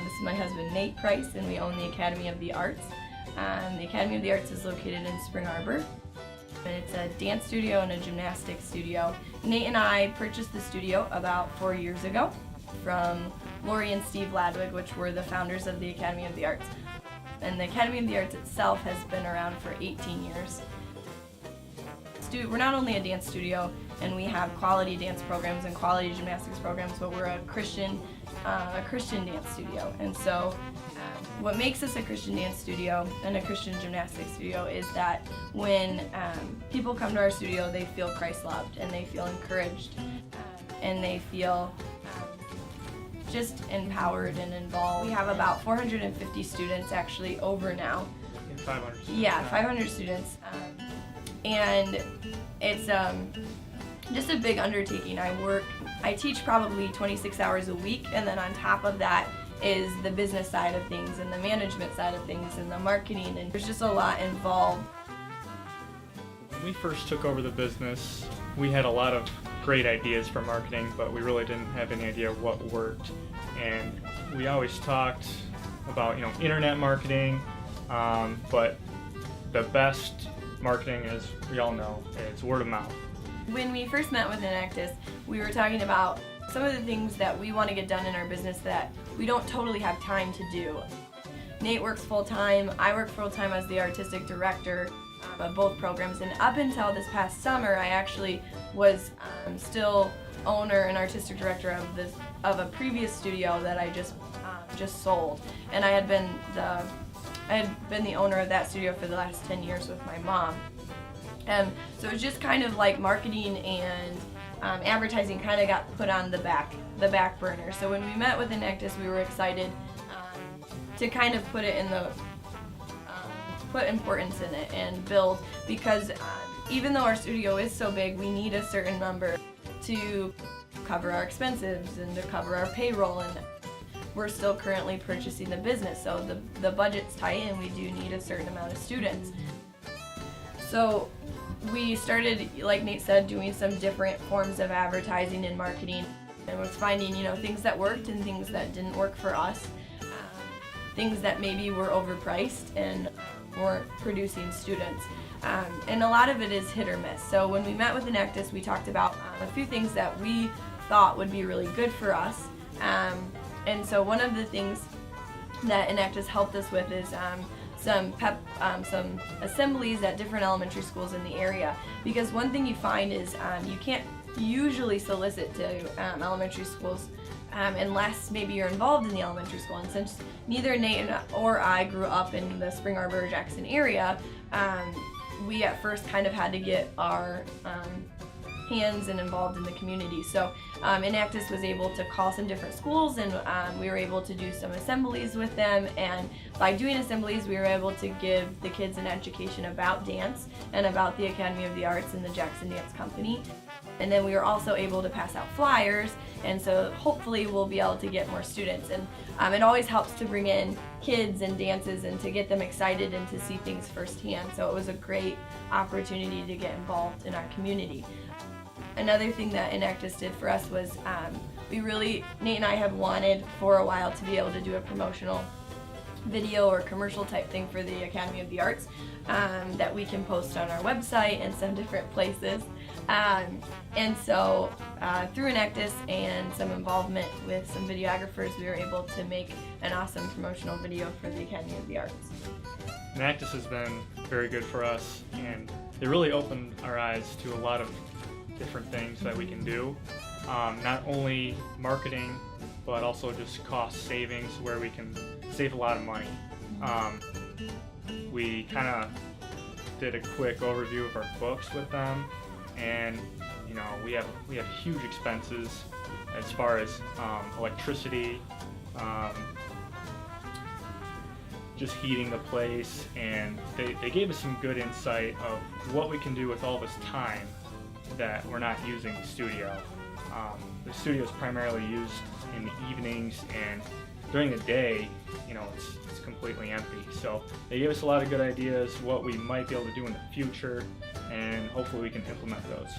This is my husband Nate Price, and we own the Academy of the Arts. The Academy of the Arts is located in Spring Arbor, and it's a dance studio and a gymnastics studio. Nate and I purchased the studio about 4 years ago from Lori and Steve Ladwig, which were the founders of the Academy of the Arts. And the Academy of the Arts itself has been around for 18 years. We're not only a dance studio, and we have quality dance programs and quality gymnastics programs, but we're a Christian dance studio. And so what makes us a Christian dance studio and a Christian gymnastics studio is that when people come to our studio, they feel Christ-loved, and they feel encouraged, and they feel just empowered and involved. We have about 450 students actually over now. 500 students. Yeah, 500 students. And it's just a big undertaking. I teach probably 26 hours a week, and then on top of that is the business side of things and the management side of things and the marketing, and there's just a lot involved. When we first took over the business, we had a lot of great ideas for marketing, but we really didn't have any idea what worked. And we always talked about, internet marketing, but the best marketing, as we all know, is word of mouth. When we first met with Enactus, we were talking about some of the things that we want to get done in our business that we don't totally have time to do. Nate works full-time, I work full-time as the artistic director of both programs, and up until this past summer I actually was still owner and artistic director of a previous studio that I just sold, and I had been the owner of that studio for the last 10 years with my mom. So it was just kind of like marketing and advertising kind of got put on the back burner. So when we met with Enactus, we were excited to kind of put importance in it and build, because even though our studio is so big, we need a certain number to cover our expenses and to cover our payroll, and we're still currently purchasing the business, so the budget's tight and we do need a certain amount of students. So we started, like Nate said, doing some different forms of advertising and marketing, and was finding things that worked and things that didn't work for us, things that maybe were overpriced and weren't producing students. And a lot of it is hit or miss. So when we met with Enactus, we talked about a few things that we thought would be really good for us. And so one of the things that Enactus helped us with is some assemblies at different elementary schools in the area. Because one thing you find is you can't usually solicit to elementary schools unless maybe you're involved in the elementary school. And since neither Nate or I grew up in the Spring Arbor, Jackson area, we at first kind of had to get our hands and involved in the community. So Enactus was able to call some different schools, and we were able to do some assemblies with them, and by doing assemblies we were able to give the kids an education about dance and about the Academy of the Arts and the Jackson Dance Company. And then we were also able to pass out flyers, and so hopefully we'll be able to get more students. And it always helps to bring in kids and dances and to get them excited and to see things firsthand. So it was a great opportunity to get involved in our community. Another thing that Enactus did for us was Nate and I have wanted for a while to be able to do a promotional video or commercial type thing for the Academy of the Arts that we can post on our website and some different places. And so through Enactus and some involvement with some videographers, we were able to make an awesome promotional video for the Academy of the Arts. Enactus has been very good for us, and they really opened our eyes to a lot of different things that we can do. Not only marketing, but also just cost savings where we can save a lot of money. We kind of did a quick overview of our books with them, and we have huge expenses as far as electricity, just heating the place, and they gave us some good insight of what we can do with all this time that we're not using the studio. The studio is primarily used in the evenings, and during the day, it's completely empty. So they gave us a lot of good ideas, what we might be able to do in the future, and hopefully we can implement those.